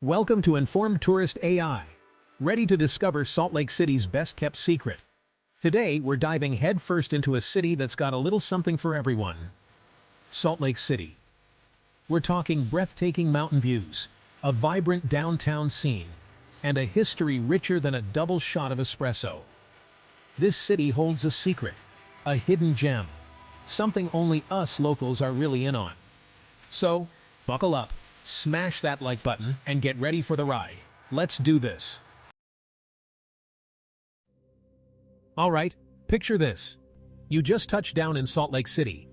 Welcome to Informed Tourist AI, ready to discover Salt Lake City's best-kept secret. Today, we're diving headfirst into a city that's got a little something for everyone. Salt Lake City. We're talking breathtaking mountain views, a vibrant downtown scene, and a history richer than a double shot of espresso. This city holds a secret, a hidden gem, something only us locals are really in on. So, buckle up, smash that like button, and get ready for the ride. Let's do this. Alright, picture this. You just touched down in Salt Lake City.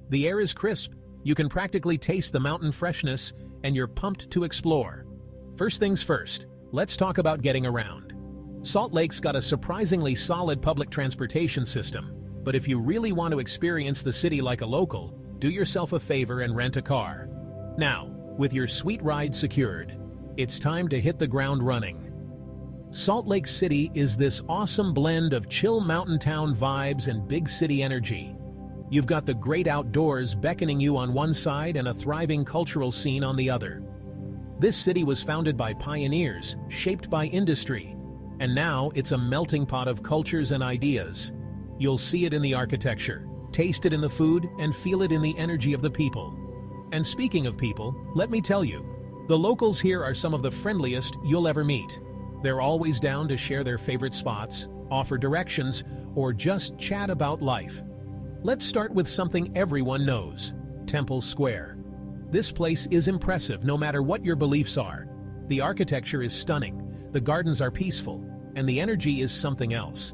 The air is crisp, you can practically taste the mountain freshness, and you're pumped to explore. First things first, let's talk about getting around. Salt Lake's got a surprisingly solid public transportation system, but if you really want to experience the city like a local, do yourself a favor and rent a car. Now, with your sweet ride secured, it's time to hit the ground running. Salt Lake City is this awesome blend of chill mountain town vibes and big city energy. You've got the great outdoors beckoning you on one side and a thriving cultural scene on the other. This city was founded by pioneers, shaped by industry, and now it's a melting pot of cultures and ideas. You'll see it in the architecture, taste it in the food, and feel it in the energy of the people. And speaking of people, let me tell you, the locals here are some of the friendliest you'll ever meet. They're always down to share their favorite spots, offer directions, or just chat about life. Let's start with something everyone knows, Temple Square. This place is impressive no matter what your beliefs are. The architecture is stunning, the gardens are peaceful, and the energy is something else.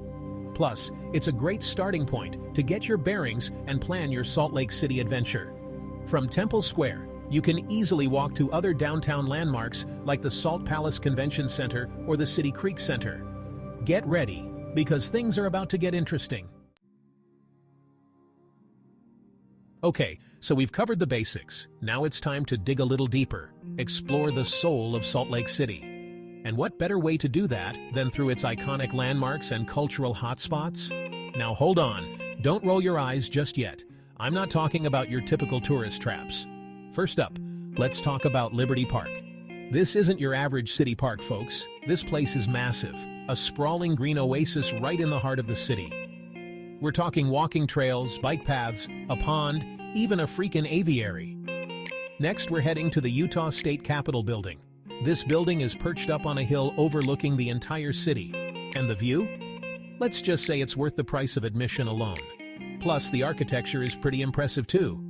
Plus, it's a great starting point to get your bearings and plan your Salt Lake City adventure. From Temple Square, you can easily walk to other downtown landmarks like the Salt Palace Convention Center or the City Creek Center. Get ready, because things are about to get interesting. Okay, so we've covered the basics. Now it's time to dig a little deeper, explore the soul of Salt Lake City. And what better way to do that than through its iconic landmarks and cultural hotspots? Now hold on, don't roll your eyes just yet. I'm not talking about your typical tourist traps. First up, let's talk about Liberty Park. This isn't your average city park, folks. This place is massive, a sprawling green oasis right in the heart of the city. We're talking walking trails, bike paths, a pond, even a freaking aviary. Next, we're heading to the Utah State Capitol building. This building is perched up on a hill overlooking the entire city. And the view? Let's just say it's worth the price of admission alone. Plus, the architecture is pretty impressive too.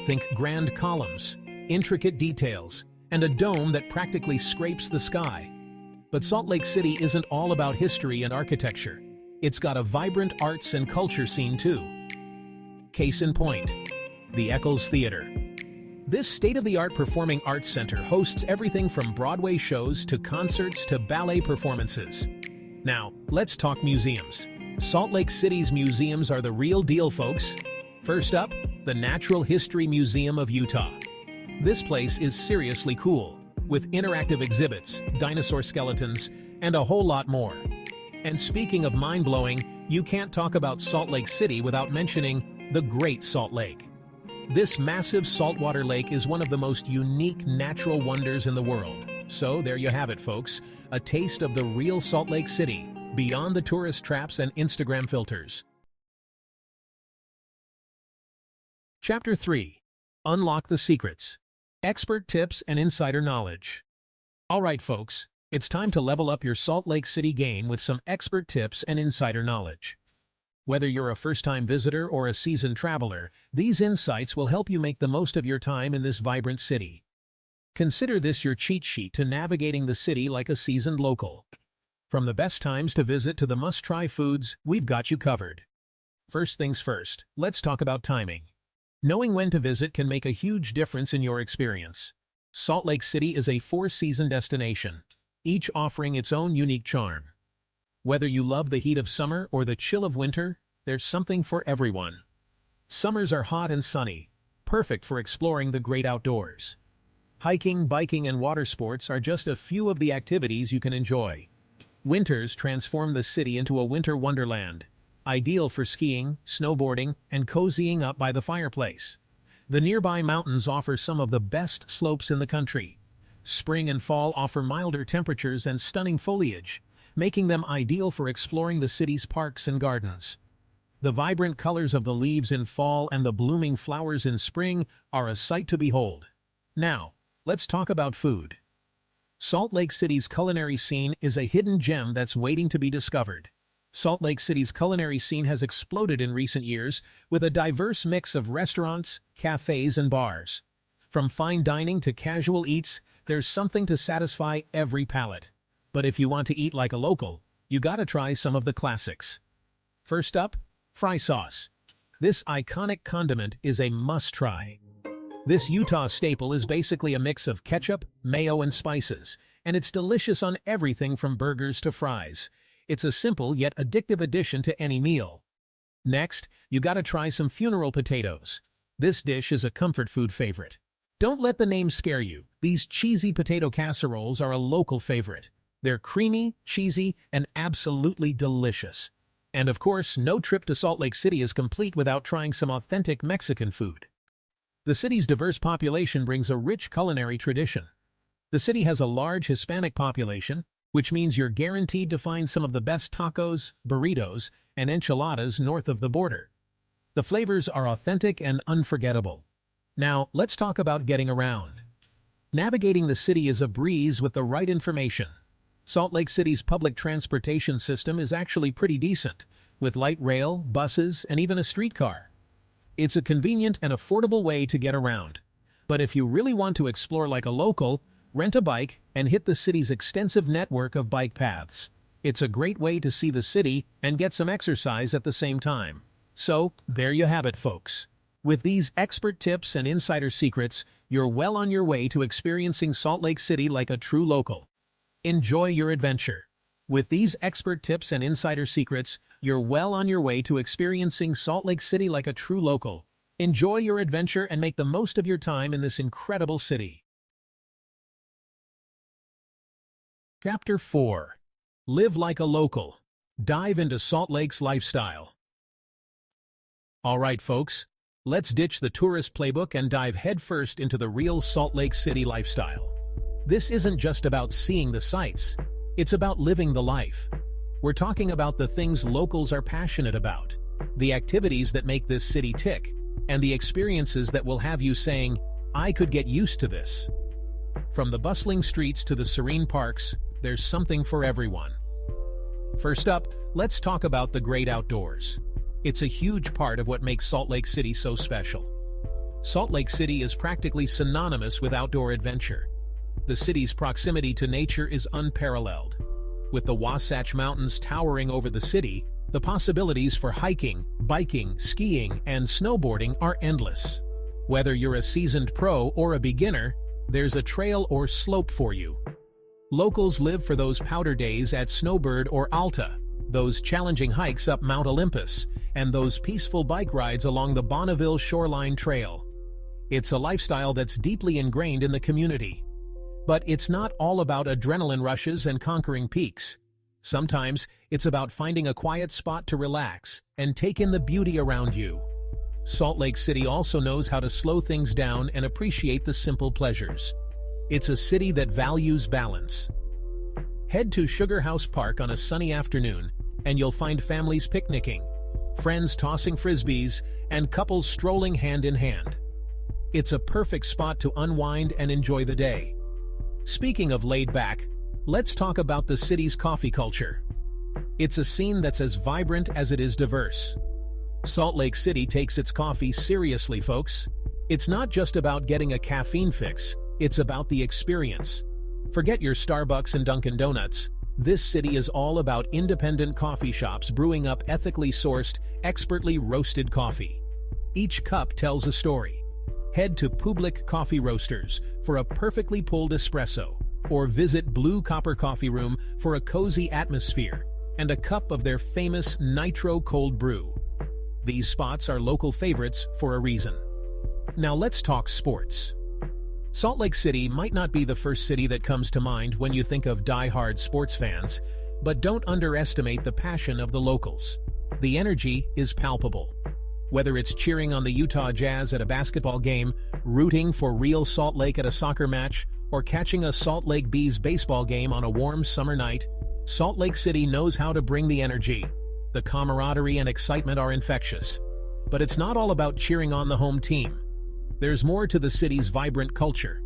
Think grand columns, intricate details, and a dome that practically scrapes the sky. But Salt Lake City isn't all about history and architecture. It's got a vibrant arts and culture scene too. Case in point, the Eccles Theater. This state-of-the-art performing arts center hosts everything from Broadway shows to concerts to ballet performances. Now, let's talk museums. Salt Lake City's museums are the real deal, folks. First up, the Natural History Museum of Utah. This place is seriously cool, with interactive exhibits, dinosaur skeletons, and a whole lot more. And speaking of mind-blowing, you can't talk about Salt Lake City without mentioning the Great Salt Lake. This massive saltwater lake is one of the most unique natural wonders in the world. So there you have it, folks, a taste of the real Salt Lake City, beyond the tourist traps and Instagram filters. Chapter 3. Unlock the Secrets. Expert Tips and Insider Knowledge. Alright folks, it's time to level up your Salt Lake City game with some expert tips and insider knowledge. Whether you're a first-time visitor or a seasoned traveler, these insights will help you make the most of your time in this vibrant city. Consider this your cheat sheet to navigating the city like a seasoned local. From the best times to visit to the must-try foods, we've got you covered. First things first, let's talk about timing. Knowing when to visit can make a huge difference in your experience. Salt Lake City is a four-season destination, each offering its own unique charm. Whether you love the heat of summer or the chill of winter, there's something for everyone. Summers are hot and sunny, perfect for exploring the great outdoors. Hiking, biking, and water sports are just a few of the activities you can enjoy. Winters transform the city into a winter wonderland, ideal for skiing, snowboarding, and cozying up by the fireplace. The nearby mountains offer some of the best slopes in the country, Spring and fall offer milder temperatures and stunning foliage, making them ideal for exploring the city's parks and gardens. The vibrant colors of the leaves in fall and the blooming flowers in spring are a sight to behold. Now, let's talk about food. Salt Lake City's culinary scene is a hidden gem that's waiting to be discovered. Salt Lake City's culinary scene has exploded in recent years with a diverse mix of restaurants, cafes, and bars. From fine dining to casual eats, there's something to satisfy every palate. But if you want to eat like a local, you gotta try some of the classics. First up, fry sauce. This iconic condiment is a must-try. This Utah staple is basically a mix of ketchup, mayo, and spices, and it's delicious on everything from burgers to fries. It's a simple yet addictive addition to any meal. Next, you gotta try some funeral potatoes. This dish is a comfort food favorite. Don't let the name scare you. These cheesy potato casseroles are a local favorite. They're creamy, cheesy, and absolutely delicious. And of course, no trip to Salt Lake City is complete without trying some authentic Mexican food. The city's diverse population brings a rich culinary tradition. The city has a large Hispanic population, which means you're guaranteed to find some of the best tacos, burritos, and enchiladas north of the border. The flavors are authentic and unforgettable. Now, let's talk about getting around. Navigating the city is a breeze with the right information. Salt Lake City's public transportation system is actually pretty decent, with light rail, buses, and even a streetcar. It's a convenient and affordable way to get around. But if you really want to explore like a local, rent a bike and hit the city's extensive network of bike paths. It's a great way to see the city and get some exercise at the same time. So, there you have it, folks. With these expert tips and insider secrets, you're well on your way to experiencing Salt Lake City like a true local. Enjoy your adventure. With these expert tips and insider secrets, you're well on your way to experiencing Salt Lake City like a true local. Enjoy your adventure and make the most of your time in this incredible city. Chapter 4. Live like a local. Dive into Salt Lake's lifestyle. All right, folks. Let's ditch the tourist playbook and dive headfirst into the real Salt Lake City lifestyle. This isn't just about seeing the sights. It's about living the life. We're talking about the things locals are passionate about, the activities that make this city tick, and the experiences that will have you saying, I could get used to this. From the bustling streets to the serene parks, there's something for everyone. First up, let's talk about the great outdoors. It's a huge part of what makes Salt Lake City so special. Salt Lake City is practically synonymous with outdoor adventure. The city's proximity to nature is unparalleled. With the Wasatch Mountains towering over the city, the possibilities for hiking, biking, skiing, and snowboarding are endless. Whether you're a seasoned pro or a beginner, there's a trail or slope for you. Locals live for those powder days at Snowbird or Alta, those challenging hikes up Mount Olympus, and those peaceful bike rides along the Bonneville Shoreline Trail. It's a lifestyle that's deeply ingrained in the community. But it's not all about adrenaline rushes and conquering peaks. Sometimes it's about finding a quiet spot to relax and take in the beauty around you. Salt Lake City also knows how to slow things down and appreciate the simple pleasures. It's a city that values balance. Head to Sugar House Park on a sunny afternoon, and you'll find families picnicking, friends tossing frisbees, and couples strolling hand in hand. It's a perfect spot to unwind and enjoy the day. Speaking of laid back, let's talk about the city's coffee culture. It's a scene that's as vibrant as it is diverse. Salt Lake City takes its coffee seriously, folks. It's not just about getting a caffeine fix, it's about the experience. Forget your Starbucks and Dunkin' Donuts. This city is all about independent coffee shops brewing up ethically sourced, expertly roasted coffee. Each cup tells a story. Head to Public Coffee Roasters for a perfectly pulled espresso, or visit Blue Copper Coffee Room for a cozy atmosphere and a cup of their famous Nitro Cold Brew. These spots are local favorites for a reason. Now let's talk sports. Salt Lake City might not be the first city that comes to mind when you think of die-hard sports fans, but don't underestimate the passion of the locals. The energy is palpable. Whether it's cheering on the Utah Jazz at a basketball game, rooting for real Salt Lake at a soccer match, or catching a Salt Lake Bees baseball game on a warm summer night, Salt Lake City knows how to bring the energy. The camaraderie and excitement are infectious. But it's not all about cheering on the home team. There's more to the city's vibrant culture.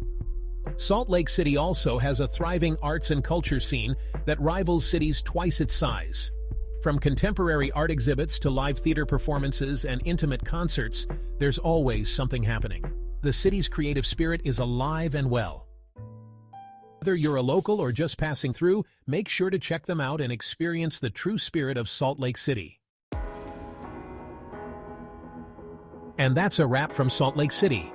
Salt Lake City also has a thriving arts and culture scene that rivals cities twice its size. From contemporary art exhibits to live theater performances and intimate concerts, there's always something happening. The city's creative spirit is alive and well. Whether you're a local or just passing through, make sure to check them out and experience the true spirit of Salt Lake City. And that's a wrap from Salt Lake City.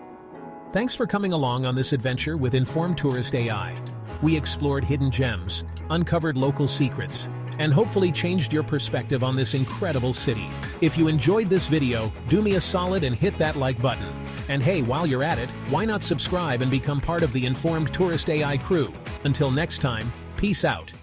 Thanks for coming along on this adventure with Informed Tourist AI. We explored hidden gems, uncovered local secrets, and hopefully changed your perspective on this incredible city. If you enjoyed this video, do me a solid and hit that like button. And hey, while you're at it, why not subscribe and become part of the Informed Tourist AI crew? Until next time, peace out.